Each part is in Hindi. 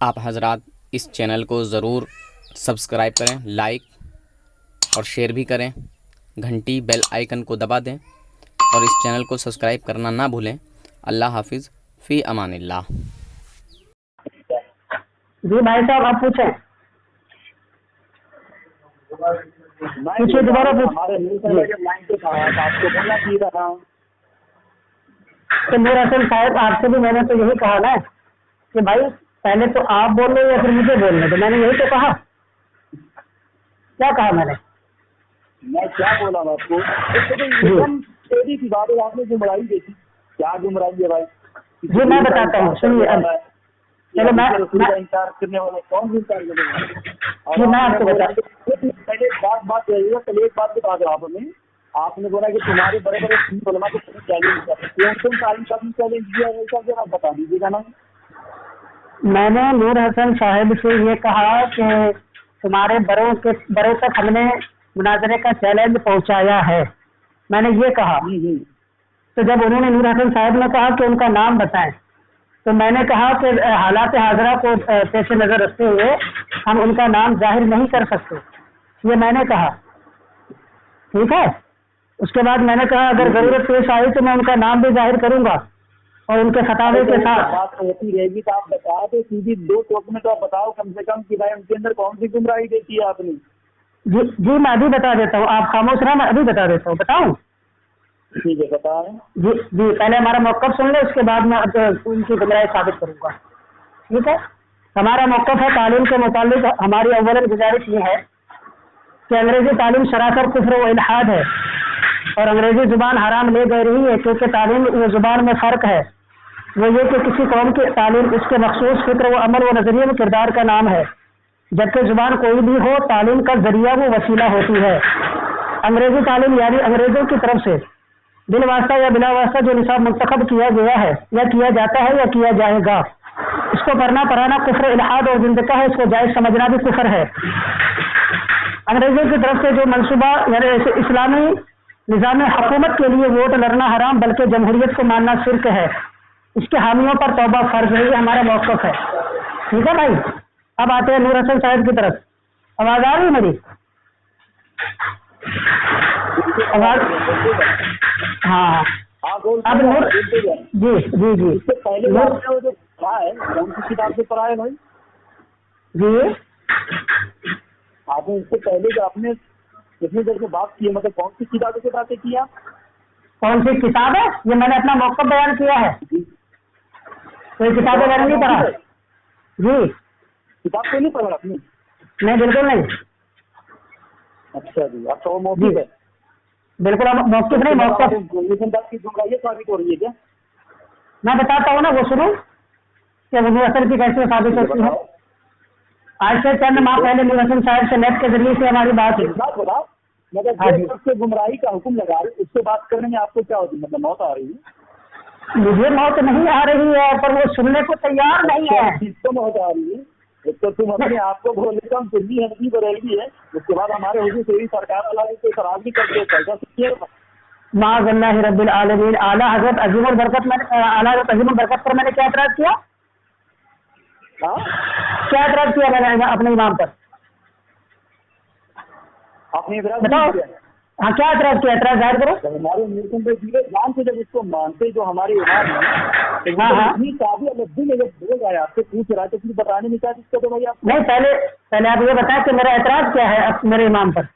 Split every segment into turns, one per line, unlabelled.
आप हजरात इस चैनल को ज़रूर सब्सक्राइब करें, लाइक और शेयर भी करें, घंटी बेल आइकन को दबा दें और इस चैनल को सब्सक्राइब करना ना भूलें। अल्लाह हाफिज़, फ़ी अमानिल्लाह।
जी भाई साहब, आप पूछें। पूछिए, दोबारा
हमारे लाइन पे था, आपको बोलना चाहिए था।
तो नूर हसन साहब, आपसे भी मैंने तो यही कहा ना कि भाई पहले तो आप बोल रहे या फिर मुझे बोलने, तो मैंने यही तो कहा। क्या कहा मैंने?
मैं क्या बोला आपको? एकदम तेजी की बात है, आपने गुमराही देखी। क्या गुमराही है भाई?
जी मैं बताता हूँ, सुनिए। चलो मैं
इंकार करने वाला कौन इंकार करेगा?
जी मैं आपको बता,
पहले बात रही है। पहले एक बात बता दो आप हमें। आपने बोला कि तुम्हारे बड़े बड़े उलमा को चैलेंज करते, कौन तारीख का भी चैलेंज दिया है, ऐसा जरा बता दीजिएगा ना।
मैंने नूर हसन साहब से ये कहा कि तुम्हारे बड़ों तक हमने मुनाजरे का चैलेंज पहुंचाया है, मैंने ये कहा। तो जब उन्होंने नूर हसन साहब ने कहा कि उनका नाम बताएं, तो मैंने कहा कि हालात हाजरा को पेश नज़र रखते हुए हम उनका नाम जाहिर नहीं कर सकते, ये मैंने कहा। ठीक है। उसके बाद मैंने कहा अगर ज़रूरत पेश आई तो मैं उनका नाम भी जाहिर करूंगा और उनके खताबे के साथ।
बात होती रहेगी तो आप बता दो, सीधी दो टोक में तो आप बताओ कम से कम कि भाई उनके अंदर कौन सी गुमराही देखी है आपने।
जी मैं अभी बता देता हूँ, आप खामोश रहा, मैं अभी बता देता हूँ। बताऊँ?
ठीक है, बताएं।
जी पहले हमारा मौक़िफ़ सुन ले, उसके बाद मैं उनकी गुमराही साबित करूँगा। ठीक है। हमारा मौक़िफ़ है तालीम के मुतालिक। हमारी अव्वलन गुजारिश ये है कि अंग्रेज़ी तालीम सरासर कुफ्र व इल्हाद है और अंग्रेज़ी ज़ुबान हराम ले गई रही है, क्योंकि तालीम व ज़ुबान में फ़र्क है। वो ये कि किसी कौम की तालीम उसके मखसूस फ़िक्र व अमल व नज़रिए में किरदार का नाम है, जबकि ज़ुबान कोई भी हो, तालीम का ज़रिया वो वसीला होती है। अंग्रेज़ी तालीम यानी अंग्रेज़ों की तरफ से बिल वास्ता या बिला वास्ता जो निसाब मुंतखब किया गया है या किया जाता है या किया जाएगा, इसको पढ़ना पढ़ाना कुफ्र इल्हाद और जिंदगा है, इसको जायज़ समझना भी कुफ्र है। अंग्रेज़ों की तरफ से जो मंसूबा यानी इस्लामी निज़ाम हुकूमत के लिए वोट लड़ना हराम, बल्कि जमहूरियत को मानना शिर्क है। इसके हामियों पर तौबा फर्ज है, ये हमारा मौक़िफ़ है। ठीक है भाई। अब आते हैं नूर हसन साहब की तरफ। आवाज़ आ रही है मेरी? आवाज़? हाँ। अब नूर जी
इससे पहले आपने वो जो पढ़ा है, कौन सी किताब से पढ़ा है भाई?
जी
आपने इससे पहले जो आपने जितनी देर से बात की है, मतलब कौन सी किताब से बातें की आप?
कौन सी किताब है? ये मैंने अपना मौक़िफ़ बयान किया है। कोई किताब वगैरह नहीं पढ़ा जी।
किताब को नहीं पढ़ा आपने?
नहीं, बिल्कुल नहीं।
अच्छा जी, अच्छा वो मौक़िफ़ है।
बिल्कुल, अब मौक़िफ़ नहीं, मौक़िफ़
की गुमराही साबित हो रही है क्या?
मैं बताता हूँ ना, वो सुनो कि नूर हसन की कैसे साबित होती है। आज से चंद माह पहले नूर हसन साहब से नेट के जरिए से हमारी बात हुई।
मगर सबसे गुमराही का हुक्म लगा रहे, उससे बात करने में आपको क्या होती है? मतलब मौत आ रही है?
मुझे मौत नहीं आ रही है, पर वो सुनने को तैयार नहीं है।
किसको मौत आ रही है? एक तो तुम अपने आपको बोले तो हम सुन्नी हनफी बरेलवी है, उसके बाद हमारे हुजूर तेरी सरकार वाला को खराब भी करते हैं।
माज़ल्लाहि रब्बिल आलमीन। आला हज़रत अज़ीमुल बरकत पर मैंने क्या एतराज़ किया? क्या एतराज़ किया मैंने अपने इमाम पर?
आपने
बताओ। हाँ, क्या एतराज़ किया? एतराज़ जाहिर करो।
हमारे मुल्कों पे जीवे जान से जब उसको मानते जो हमारे इमाम हैं, इतनी काबिल अब्दी में जब बोल रहा है, आपसे पूछ रहा है तो फिर बताने में क्या दिक्कत है भाई? आप
नहीं, पहले आप ये बताएं कि मेरा एतराज़ क्या है मेरे इमाम पर,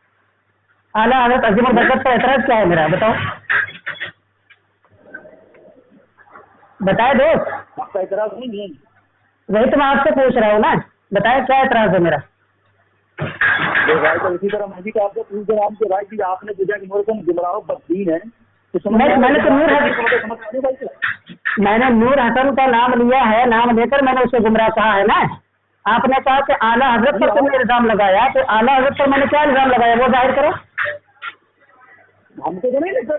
आला हज़रत अज़ीमुल बरकत पर एतराज़ क्या है मेरा? बताओ, बताए दोस्त।
आपका एतराज़ नहीं है?
वही तो मैं आपसे पूछ रहा हूँ ना, बताए क्या एतराज़ है मेरा?
भाई तो इसी तरह मैं भी आपसे पूछ रहा हूँ कि भाई कि आपने पूछा कि मेरे गुमराह बददीन है, तो
मैंने नूर हसन का नाम लिया है, नाम लेकर मैंने उसे गुमराह कहा है ना। आपने कहा कि आला हज़रत पर तुमने इल्ज़ाम लगाया, तो आला हज़रत पर मैंने क्या इल्ज़ाम लगाया वो जाहिर करो।
हमको तो नहीं लगता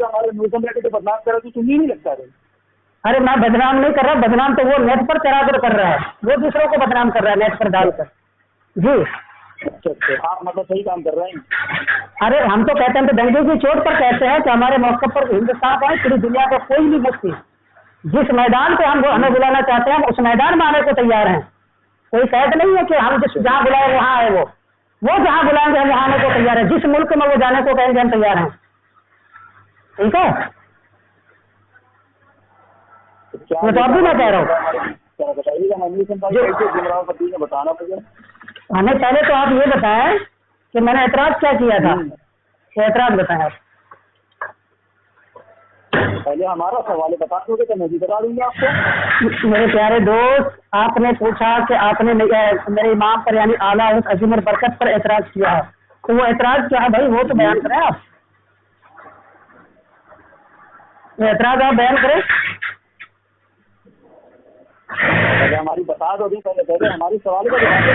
हमारे नूर के बदनाम करा तो तुम्हें नहीं लगता है?
अरे मैं बदनाम नहीं कर रहा, बदनाम तो वो नेट पर चढ़ा कर कर रहा है, वो दूसरों को बदनाम कर रहा है नेट पर डालकर। जी
अच्छा, आप मतलब सही काम कर रहे हैं।
अरे हम तो कहते हैं, तो डंडे की चोट पर कहते हैं कि हमारे मौक़िफ़ पर हिंदुस्तान का पूरी दुनिया का कोई भी मुफ्ती जिस मैदान पे हम हमें बुलाना चाहते हैं हम उस मैदान में आने को तैयार हैं। कोई कैद नहीं है कि हम जिस जहाँ बुलाए वहाँ आए, वो जहाँ बुलाएंगे हम वहाँ आने को तैयार है। जिस मुल्क में वो जाने को कहेंगे हम तैयार हैं। ठीक है,
क्या
तो अब भी मैं कह रहा हूँ
बताइएगा, कैसे गुमराह पति ने बताना मुझे।
हमें पहले तो आप ये बताएं कि मैंने एतराज क्या किया था, एतराज बताएं आप।
पहले हमारा सवाल बता दोगे तो मैं भी बता दूंगा आपको।
मेरे प्यारे दोस्त, आपने पूछा कि आपने मेरे इमाम पर यानी आला हज़रत अज़ीम और बरकत पर एतराज किया है, तो वो एतराज क्या है भाई, वो तो बयान करें आप। एतराज आप बयान करें।
पहले हमारी बता दोगे, पहले हमारी सवाल का जवाब दे।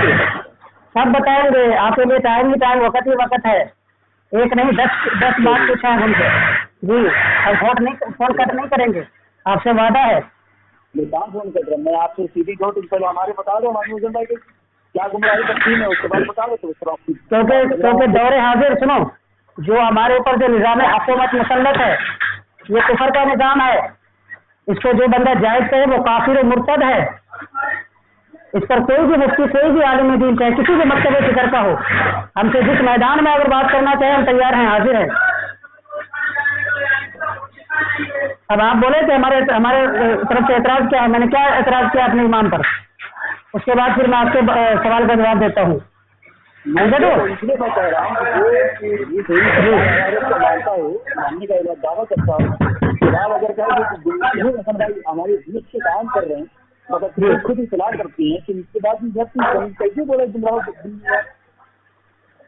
सब बताएंगे, आपके लिए टाइम ही टाइम, वक्त ही वक्त है। एक नहीं 10 बात पूछा है हमसे जी। अब फोन कट नहीं करेंगे, आपसे वादा है।
फोन कर रहा मैं आपसे सीधी दो दिन पहले हमारे बता दो मानूजन भाई क्या गुमराही करती है, उसके बाद बता दो। तो
क्योंकि दौरे हाजिर सुनो, जो हमारे ऊपर जो निज़ाम हुकूमत मुसल्लत है ये कुफर का निज़ाम है। इसको जो बंदा जायज़ करे वो काफिर और मुर्तद है। इस पर कोई भी मुफ्ती, कोई भी आलिम दीन चाहे किसी भी मकतबे फिक्र का हो, हमसे जिस मैदान में अगर बात करना चाहे हम तैयार हैं, हाजिर हैं। अब आप बोले कि हमारे तरफ से एतराज क्या है, मैंने क्या एतराज किया अपने इमाम पर, उसके बाद फिर मैं आपके सवाल का जवाब देता हूँ।
इसलिए मैं कह रहा हूँ मानने का दावा करता हूँ। अगर भाई हमारे देश से काम कर रहे हैं मतलब खुद इतला करती हैं कि इसके बाद कैसे बोला गुमराह।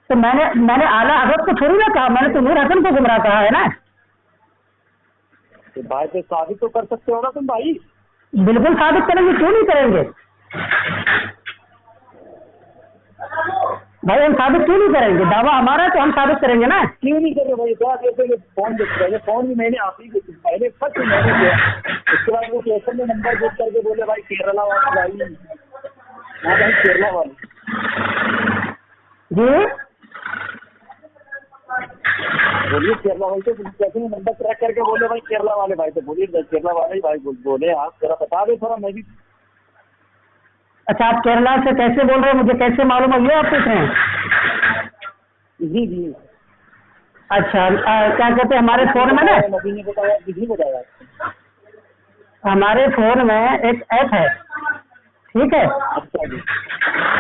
तो मैंने आला हज़रत को थोड़ी ना कहा, मैंने तो नूर हसन को गुमराह कहा है ना।
तो भाई से साबित तो कर सकते हो ना तुम भाई।
बिल्कुल साबित करेंगे, क्यों नहीं करेंगे भाई, हम साबित क्यों नहीं करेंगे। दावा हमारा तो हम साबित करेंगे ना।
क्यों नहीं करेंगे भाई, क्या कहते हैं फोन देखते हैं, फोन भी मैंने आप ही पहले फर्स्ट मैंने किया, उसके बाद वो स्टेशन में नंबर बुक करके बोले भाई केरला वाले भाई, हाँ भाई केरला वाले
जी
बोलिए केरला वाले। तो कैसे नंबर ट्रैक करके बोले भाई केरला वाले भाई, तो बोलिए केरला वाले ही भाई बोले। आप जरा बता दे थोड़ा, मैं भी।
अच्छा, आप केरला से कैसे बोल रहे हैं, मुझे कैसे मालूम है, ये आप पूछ रहे हैं।
जी जी
अच्छा, क्या कहते हैं हमारे फोन में ना,
नबी ने बताया, जी बताया,
हमारे फोन में एक ऐप है, ठीक है।
अच्छा जी।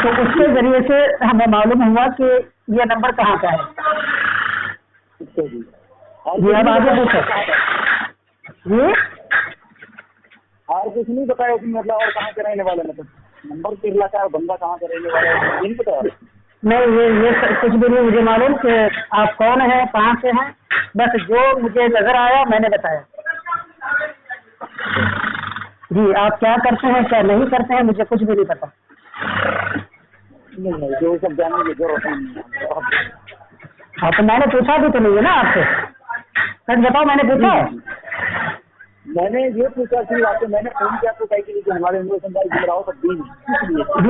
तो उसके जरिए से हमें मालूम हुआ कि ये नंबर कहाँ का है।
अच्छा जी।
जी अब आगे पूछो जी।
और कुछ नहीं बताया उसमें, मतलब और कहाँ के रहने वाले, मतलब नंबर केरला का, बंदा कहाँ का रहने वाला है, नहीं बताया।
नहीं, ये कुछ भी नहीं मुझे मालूम कि आप कौन हैं, कहाँ से हैं, बस जो मुझे नजर आया मैंने बताया। जी, आप क्या करते हैं क्या नहीं करते हैं मुझे कुछ भी नहीं पता।
नहीं जो सब जानने की जरूरत नहीं है।
हाँ, तो मैंने पूछा भी तो नहीं है ना आपसे, सच बताओ मैंने पूछा है।
मैंने ये पूछा कि आपको मैंने फोन किया तो कही कि हमारे हिंदुस्तान भाई गुमराह पर दी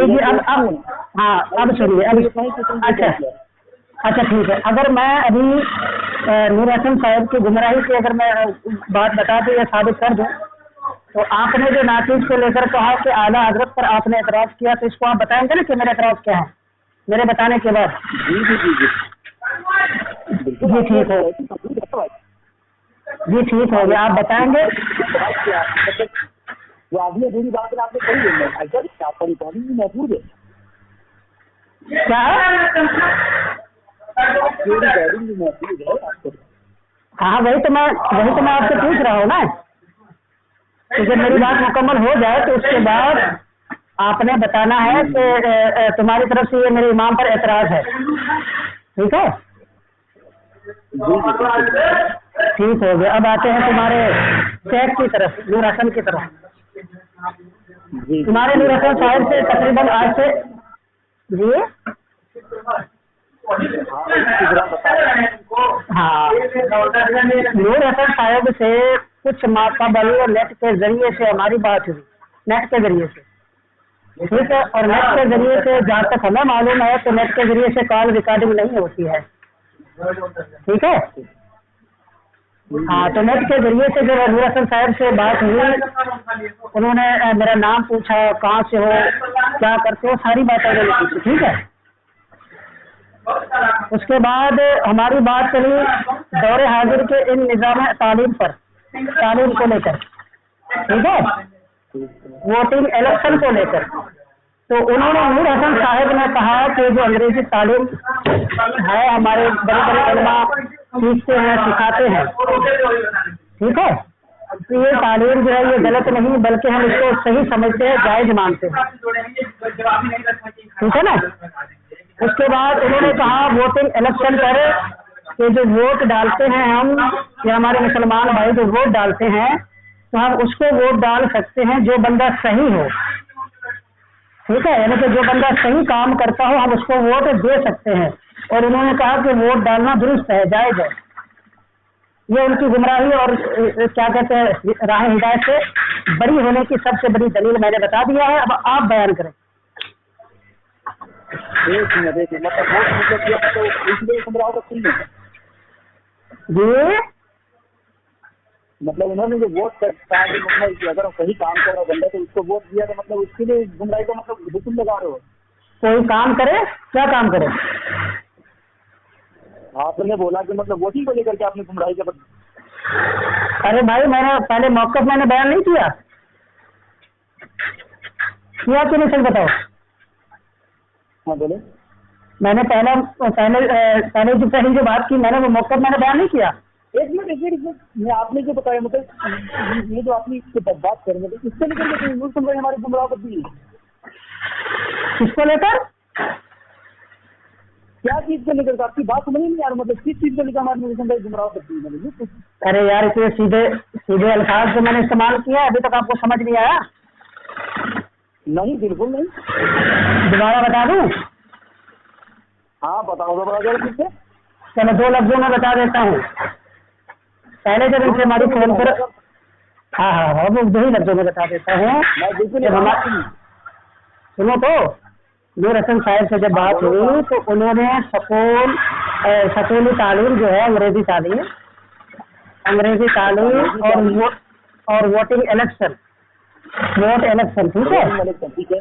जी अब हाँ अब सुनिए अब। अच्छा ठीक है, अगर मैं अभी नूर हसन साहब की गुमराही की अगर मैं बात बता दूं या साबित कर दूं, तो आपने जो नाचीज को लेकर कहा कि आला हजरत पर आपने एतराज किया, तो इसको आप बताएंगे ना कि मेरा एतराज क्या है मेरे बताने के बाद। जी ठीक है, जी ठीक हो गया, आप बताएंगे।
वो आदमी अधूरी बात आपने कही है, आपका महफूज है
क्या है। हाँ वही तो मैं आपसे पूछ रहा हूँ ना, तो जब मेरी बात मुकम्मल हो जाए तो उसके बाद आपने बताना है कि तुम्हारी तरफ से ये मेरे इमाम पर एतराज है, ठीक है। ठीक हो गया, अब आते हैं तुम्हारे शेख की तरफ, नूर हसन की तरफ। तुम्हारे नूर हसन साहब से तकरीबन आज से जी हाँ, नूर हसन साहब से कुछ माक़बल नेट के जरिए से हमारी बात हुई, नेट के जरिए से, ठीक है। और नेट के जरिए से जहाँ तक हमें मालूम है तो नेट के जरिए से कॉल रिकॉर्डिंग नहीं होती है, ठीक है। हाँ, तो नेट के जरिए से जब हजूर हसन साहब से बात हुई, उन्होंने मेरा नाम पूछा, कहाँ से हो, क्या करते हो, सारी बातें उन्होंने पूछी। ठीक है। उसके बाद हमारी बात चली दौरे हाजिर के इन निज़ाम तालीम पर, तालीम को लेकर। ठीक है, वोटिंग इलेक्शन को लेकर। तो उन्होंने नूर हसन साहब ने कहा कि जो अंग्रेजी तालीम है, हमारे बड़े बड़े उलमा सीखते हैं, सिखाते हैं। ठीक है, तो ये तालीम जो है ये गलत नहीं, बल्कि हम इसको सही समझते हैं, जायज मानते हैं। ठीक है ना। उसके बाद उन्होंने कहा वोटिंग इलेक्शन पर कि जो वोट डालते हैं हम, या हमारे मुसलमान भाई जो वोट डालते हैं, तो हम उसको वोट डाल सकते हैं जो बंदा सही हो। ठीक है, यानी कि जो बंदा सही काम करता हो हम उसको वोट दे सकते हैं। और उन्होंने कहा कि वोट डालना दुरुस्त है, जायज है। ये उनकी गुमराही और क्या कहते हैं राह हिदायत से बड़ी होने की सबसे बड़ी दलील मैंने बता दिया है। अब आप बयान करें।
एक मिनट मतलब वोट मतलब किया तो इसलिए गुमराह का नहीं है।
जी,
मतलब उन्होंने जो वोट करता है मतलब कि अगर सही काम कर रहा बंदा तो उसको वोट दिया तो मतलब उसके लिए गुमराही का मतलब हुक्म लगा रहे हो।
कोई काम करे, क्या काम करे?
आपने बोला कि मतलब वोटिंग को लेकर के आपने गुमराही का।
अरे भाई, मैंने पहले मौक़िफ़ मैंने बयान नहीं किया कि नहीं, सच बताओ।
हाँ बोले।
मैंने पहले जो बात की मैंने, वो मौक़िफ़ मैंने बयान नहीं किया।
एक मिनट मैं आपने जो बताया मतलब ये जो आपने बात करेंगे तो इससे लेकर के हमारे गुमराह कर दी।
किसको लेकर?
क्या चीज को लेकर? आपकी बात समझ नहीं यार, मतलब किस चीज को लेकर हमारे गुमराह करती है?
अरे यार, इतने सीधे सीधे अल्फाज जो मैंने इस्तेमाल किया अभी तक आपको समझ नहीं आया?
नहीं, बिल्कुल नहीं।
दोबारा बता दूं?
हाँ बताओ, दोबारा जरा फिर से।
चलो 2 लफ्जों में बता देता हूँ। पहले जब इनसे हमारी फोन पर, हाँ वो 2 ही लफ्जों में बता देता हूँ। जब हमारी सुनो तो, नूर हसन साहब से जब बात हुई तो उन्होंने स्कूली तालीम जो है, अंग्रेजी तालीम और वोटिंग इलेक्शन, वोट इलेक्शन। ठीक है।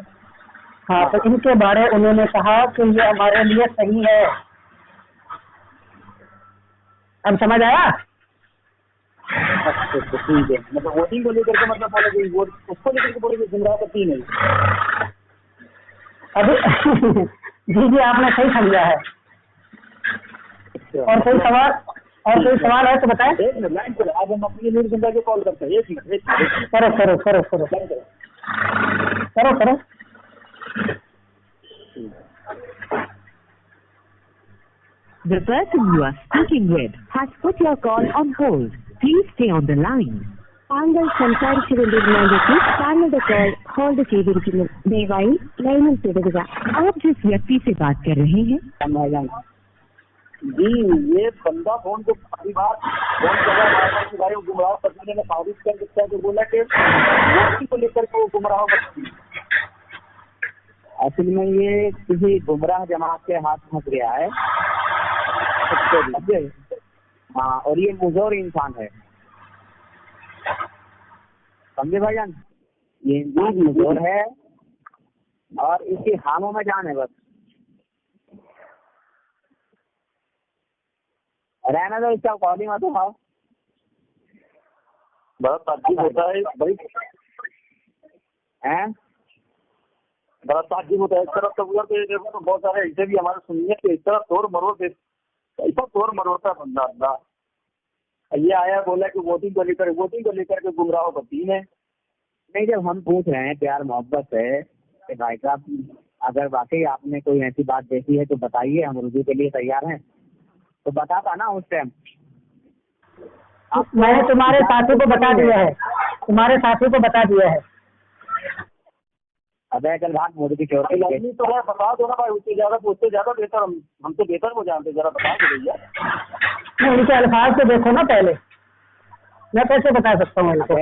हाँ, तो इनके बारे उन्होंने कहा कि ये हमारे लिए सही है। अब समझ आया?
अच्छा ठीक है, मतलब वोटिंग को लेकर के मतलब बोले वोट उसको लेकर के बोले गुमराह करती नहीं
अभी जी आपने सही समझा है। और कोई सवाल है तो बताएं।
एक मिनट लाइन पर, अब हम अपनी न्यूज़ जनता को कॉल करते हैं। एक मिनट
करो।
The person you are speaking with has put your call on hold. Please stay on the line. താങ്കൾ സംസാരിച്ചുകൊണ്ടിരുന്ന താങ്കളുടെ കോൾ ഹോൾഡ് ചെയ്തിരിക്കുന്നു. ദയവായി ലൈനിൽ തുടരുക. आप जिस व्यक्ति से बात कर रहे हैं
जी, ये बंदा फोन को काफी बार फोन कर रहा है कि भाई गुमराह करने में साबित कर सकता है, तो बोला कि वोटिंग को लेकर के वो गुमराह करती है। असल में ये किसी गुमराह जमात के हाथ फंस गया है। हाँ, और ये मुजोर इंसान है, समझे भाईजान? ये इंसान मुजोर है और इसकी खामों में जान है बस। रहना तो इसका कॉलिंग मत उठाओ। बड़ा ताज्जुब होता है भाई, हैं? बड़ा ताज्जुब होता है। इस तरफ तो देखो तो बहुत सारे ऐसे भी हमारे सुनिए कि इस तरफ तोड़ मरोड़ता है बंदा। अल्लाह, ये आया बोला कि वोटिंग को लेकर के गुमराह करती है। नहीं, जब हम पूछ रहे हैं प्यार मोहब्बत से कि भाई साहब अगर वाकई आपने कोई ऐसी बात देखी है तो बताइए, हम रुजू के लिए तैयार हैं, तो बताता ना उस टाइम।
मैंने तुम्हारे साथी को बता दिया है।
अबे कल बात मोदी की चोरी तो है, बता दो ना भाई। उससे ज्यादा बेहतर हमसे बेहतर वो जानते, जरा बता दो भैया।
नहीं, उनके अल्फाज तो देखो ना पहले, मैं कैसे बता सकता हूँ इनको?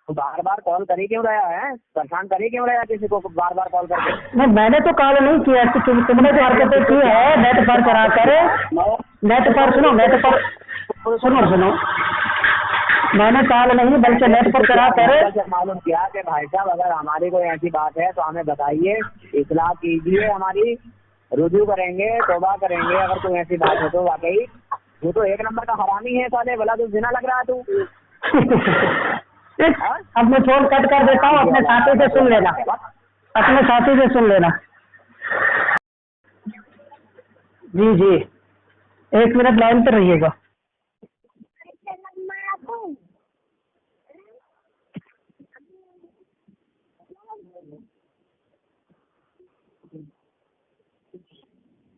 तो बार बार कॉल करी क्यों रहा है? परेशान करी क्यों रहा है किसी को बार बार कॉल करके?
नहीं, मैंने तो कॉल नहीं किया, तुमने जो हरकतें की है नेट पर करा कर, नेट पर सुनो, नेट पर सुनो, मैंने कॉल नहीं बल्कि नेट पर करा कर
मालूम किया कि भाई साहब अगर हमारी कोई ऐसी बात है तो हमें बताइए, इस्लाह कीजिए, हमारी रुजू करेंगे, तौबा करेंगे। अगर कोई ऐसी बात है तो वाकई वो तो एक नंबर का हरामी है साले, भला तो जिना लग रहा है तू।
अब मैं फोन कट कर देता हूँ, अपने साथी से सुन लेना, अपने साथी से सुन लेना। जी जी, 1 मिनट लाइन पर रहिएगा।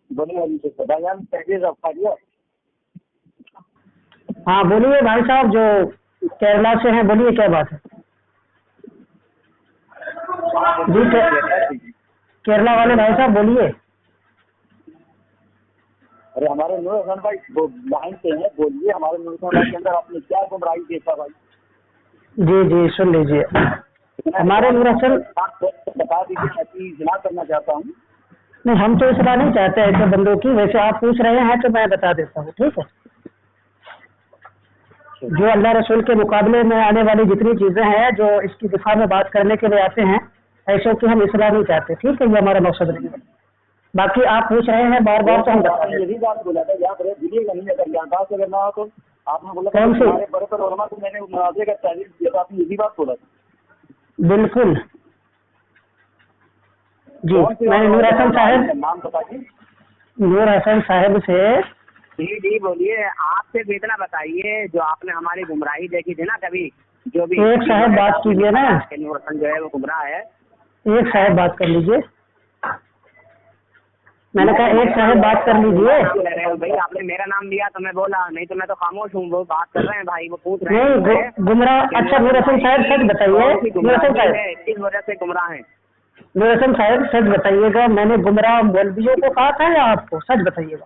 बोलिए।
हाँ बोलिए भाई साहब, जो केरला से हैं, बोलिए क्या बात है? जी केरला वाले भाई साहब बोलिए।
अरे हमारे नूर हसन भाई लाइन पे हैं, बोलिए। हमारे नूर हसन भाई के अंदर आपने क्या गुमराही देखा भाई?
जी जी सुन लीजिए, हमारे नूर हसन
बता दीजिए, मैं इजलास करना चाहता हूँ।
नहीं, हम तो इसलाह नहीं चाहते ऐसे बंदों की, वैसे आप पूछ रहे हैं तो मैं बता देता हूँ, ठीक है? जो अल्लाह रसूल के मुकाबले में आने वाली जितनी चीज़ें हैं जो इसकी दिफा में बात करने के लिए आते हैं, ऐसों की हम इसलाह नहीं चाहते, ठीक है? ये हमारा मकसद नहीं है। बाकी आप पूछ रहे हैं बार बार तो हम बता दें।
यही बात बोला था, याद रहे, भूलिएगा नहीं। अगर याददाश्त अगर ना हो तो आपने बोला
कौन सी?
हमारे बड़े पर उलमा को मैंने मुनाज़े का तारीफ दिया था, आपने यही बात बोला था।
बिल्कुल जी, मैंने नूर हसन साहब,
नाम बताइए।
नूर हसन साहब से।
जी बोलिए। आपसे भी इतना बताइए, जो आपने हमारी गुमराही देखी थी ना कभी, जो भी
एक साहब बात कीजिए ना,
नूर हसन जो है वो गुमराह है।
एक साहब बात कर लीजिए, मैंने कहा एक साहब बात कर लीजिए।
भाई आपने मेरा नाम लिया तो मैं बोला, नहीं तो मैं तो खामोश हूँ। वो बात कर रहे हैं भाई, वो पूछ रहे हैं
नहीं गुमराह। अच्छा नूर हसन साहब सच बताइए, नूर हसन साहब
किस वजह से गुमराह है?
नूर हसन साहब सच बताइएगा, मैंने गुमराह मौलवियों को कहा था या आपको? सच बताइएगा।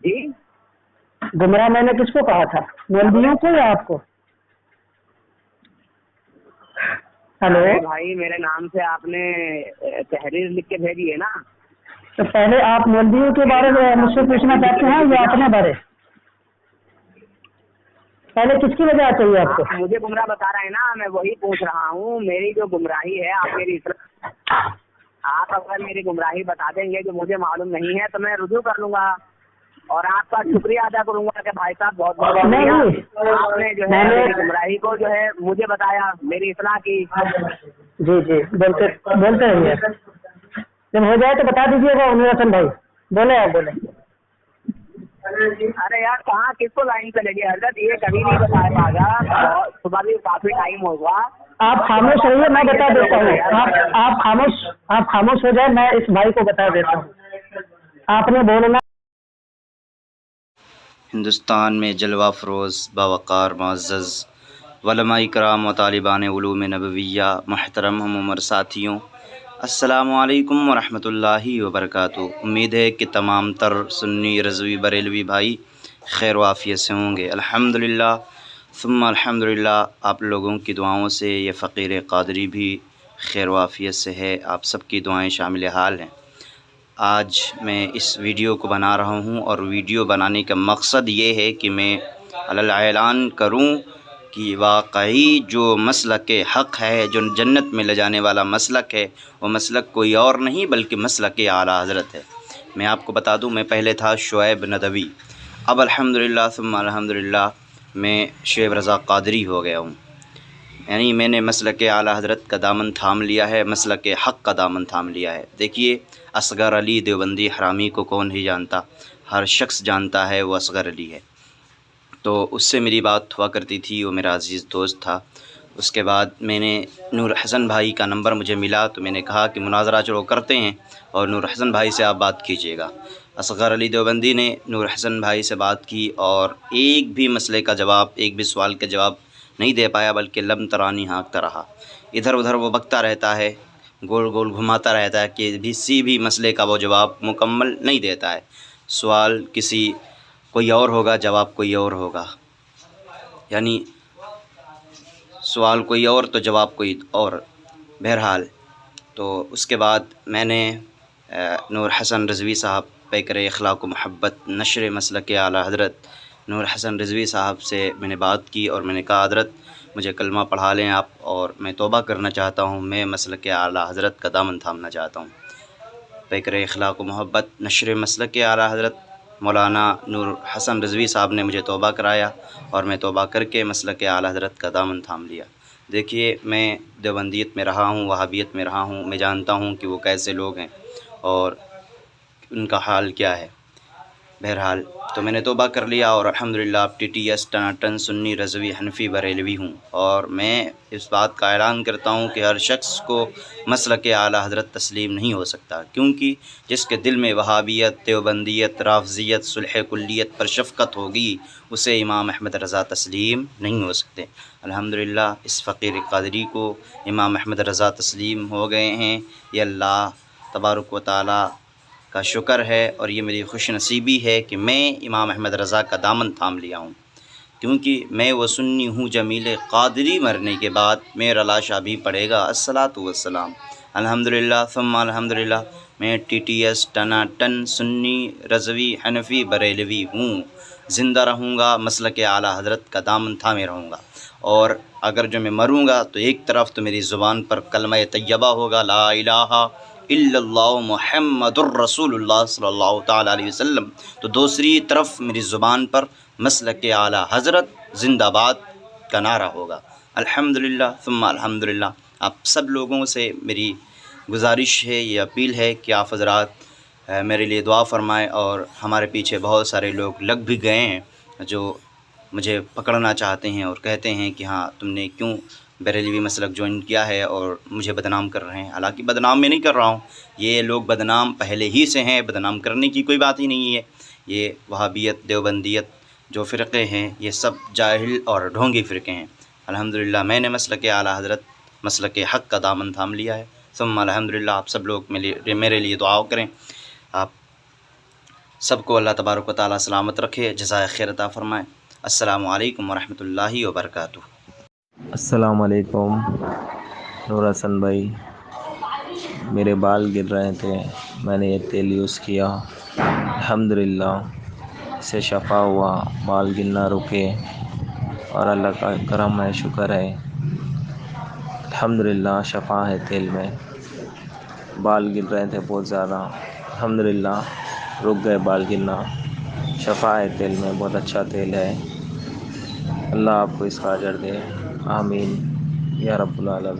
जी
गुमराह मैंने किसको कहा था, मौलवियों को या आपको? हेलो
भाई, मेरे नाम से आपने तहरीर लिख के भेजी है ना,
तो पहले आप मौलवियों के बारे में मुझसे पूछना चाहते हैं या अपने बारे? पहले किसकी वजह चाहिए आपको?
आप मुझे गुमराह बता रहे हैं ना, मैं वही पूछ रहा हूँ। मेरी जो गुमराही है, आप अगर मेरी गुमराही बता देंगे जो मुझे मालूम नहीं है तो मैं रुजू कर लूंगा और आपका शुक्रिया अदा करूंगा कि भाई साहब बहुत बहुत शुक्रिया, आपने जो है मेरी गुमराही को जो है मुझे बताया, मेरी इस्लाह की।
जी जी बोलते रहिए, जब हो जाए तो बता दीजिएगा। नूर हसन भाई बोले, आप बोले।
अरे यार कहाँ किसको लाइन पे लगी हजरत, ये कभी नहीं बता पाएगा। सुबह भी काफी टाइम होगा।
आप खामोश रहिए, मैं बता देता हूँ। आप खामोश हो जाए, मैं इस भाई को बता देता हूँ। आपने बोलना।
हिंदुस्तान में जलवा फ़रोज़ बावक़ार मुअज़्ज़ज़ उलमा इकराम व तालिबान उलूम नबविय्या मुहतरम हम उमर साथियों, अस्सलामु अलैकुम व रहमतुल्लाहि व बरकातुहू। उम्मीद है कि तमाम तर सुन्नी रज़वी बरेलवी भाई खैर व आफ़ियत से होंगे। अल्हम्दुलिल्लाह सुम्मा अल्हम्दुलिल्लाह, आप लोगों की दुआओं से ये फ़कीर क़ादरी भी खैर व आफ़ियत से है। आप सबकी दुआएं शामिल हाल हैं। आज मैं इस वीडियो को बना रहा हूँ और वीडियो बनाने का मकसद ये है कि मैं अलल ऐलान करूँ कि वाकई जो मसलक हक़ है, जो जन्नत में ले जाने वाला मसलक है, वो मसलक कोई और नहीं बल्कि मसलक आला हज़रत है। मैं आपको बता दूँ, मैं पहले था शुएब नदवी, अब अल्हम्दुलिल्लाह सुम्मा अल्हम्दुलिल्लाह मैं शुएब रज़ा क़ादरी हो गया हूँ। यानी मैंने मसलक आला हज़रत का दामन थाम लिया है, मसलक हक़ का दामन थाम लिया है। देखिए, असगर अली देवबंदी हरामी को कौन ही जानता, हर शख्स जानता है वो असगर अली है। तो उससे मेरी बात हुआ करती थी, वो मेरा अज़ीज़ दोस्त था। उसके बाद मैंने नूर हसन भाई का नंबर मुझे मिला तो मैंने कहा कि मुनाजरा चलो करते हैं और नूर हसन भाई से आप बात कीजिएगा। असगर अली देवबंदी ने नूर हसन भाई से बात की और एक भी मसले का जवाब, एक भी सवाल का जवाब नहीं दे पाया, बल्कि लम तरानी हाँकता रहा। इधर उधर वो बकता रहता है, गोल गोल घुमाता रहता है कि किसी भी मसले का वो जवाब मुकम्मल नहीं देता है। सवाल किसी कोई और होगा, जवाब कोई और होगा। यानी सवाल कोई और तो जवाब कोई और। बहरहाल तो उसके बाद मैंने नूर हसन रिज़वी साहब पैकर अखलाक व मोहब्बत नशर मसलक आला हज़रत नूर हसन रिज़वी साहब से मैंने बात की और मैंने कहा हज़रत मुझे कलमा पढ़ा लें आप, और मैं तौबा करना चाहता हूँ, मैं मसलक आला हज़रत का दामन थामना चाहता हूँ। पैकर अखलाक व मोहब्बत नशर मसलक आला हज़रत मौलाना नूर हसन रिज़वी साहब ने मुझे तौबा कराया और मैं तौबा करके मसलक आला हज़रत का दामन थाम लिया। देखिए, मैं देवबंदियत में रहा हूँ, वहाबियत में रहा हूँ, मैं जानता हूँ कि वो कैसे लोग हैं और उनका हाल क्या है। बहरहाल तो मैंने तौबा कर लिया और अल्हम्दुलिल्लाह अब TTS टनाटन सुन्नी रज़वी हनफी बरेलवी हूँ। और मैं इस बात का ऐलान करता हूँ कि हर शख्स को मसलक आला हज़रत तस्लीम नहीं हो सकता, क्योंकि जिसके दिल में वहाबियत, देवबंदियत, राफ़ज़ियत, सुलह कुल्लियत पर शफ़क़त होगी उसे इमाम अहमद रज़ा तस्लीम नहीं हो सकते। अल्हम्दुलिल्लाह इस फ़कीर क़ादरी को इमाम अहमद रज़ा तस्लीम हो गए हैं। ये अल्लाह तबारक व तआला का शुक्र है और ये मेरी खुश नसीबी है कि मैं इमाम अहमद रज़ा का दामन थाम लिया हूँ, क्योंकि मैं वो सुन्नी हूँ जमील क़ादरी मरने के बाद मेरा लाशा भी पड़ेगा अस्सलातु वस्सलाम। अल्हम्दुलिल्लाह सुम्मा अल्हम्दुलिल्लाह मैं TTS टनाटन सुन्नी रज़वी हनफी बरेलवी हूँ। ज़िंदा रहूँगा, मसलक आला हज़रत का दामन थामे रहूँगा, और अगर जो मैं मरूँगा तो एक तरफ़ तो मेरी ज़ुबान पर कलमा तय्यबा होगा ला इलाहा इल्लल्लाहु मुहम्मदुर रसूलुल्लाह सल्लल्लाहु तआला अलैहि वसल्लम, तो दूसरी तरफ मेरी ज़ुबान पर मसलक आला हज़रत ज़िंदाबाद का नारा होगा। अल्हम्दुलिल्लाह सुम्मा अल्हम्दुलिल्लाह। आप सब लोगों से मेरी गुजारिश है, ये अपील है कि आप हज़रात मेरे लिए दुआ फ़रमाएँ। और हमारे पीछे बहुत सारे लोग लग भी गए हैं जो मुझे पकड़ना चाहते हैं और कहते हैं कि हाँ तुमने क्यों बरेलवी मसलक ज्वाइन किया है, और मुझे बदनाम कर रहे हैं। हालांकि बदनाम मैं नहीं कर रहा हूँ, ये लोग बदनाम पहले ही से हैं, बदनाम करने की कोई बात ही नहीं है। ये वहाबियत, देवबंदियत जो फ़िरक़े हैं ये सब जाहिल और ढोंगी फ़िरक़े हैं। अल्हम्दुलिल्लाह मैंने मसलक आला हज़रत मसलक हक़ का दामन थाम लिया है। सुम्मा अल्हम्दुलिल्लाह। आप सब लोग मेरे लिए दुआ करें। आप सबको अल्लाह तबारक व तआला सलामत रखे, जज़ाए खैर अता फ़रमाए। अस्सलामु अलैकुम व रहमतुल्लाहि व बरकातुहू।
अस्सलाम वालेकुम नूर हसन भाई, मेरे बाल गिर रहे थे, मैंने ये तेल यूज़ किया, अल्हम्दुलिल्लाह इससे शफ़ा हुआ, बाल गिरना रुके और अल्लाह का करम है, शुक्र है, अल्हम्दुलिल्लाह शफ़ा है तेल में। बाल गिर रहे थे बहुत ज़्यादा, अल्हम्दुलिल्लाह रुक गए बाल गिरना, शफ़ा है तेल में, बहुत अच्छा तेल है। अल्लाह आपको इसका अजर दे, आमीन या रब्बुल आलमीन।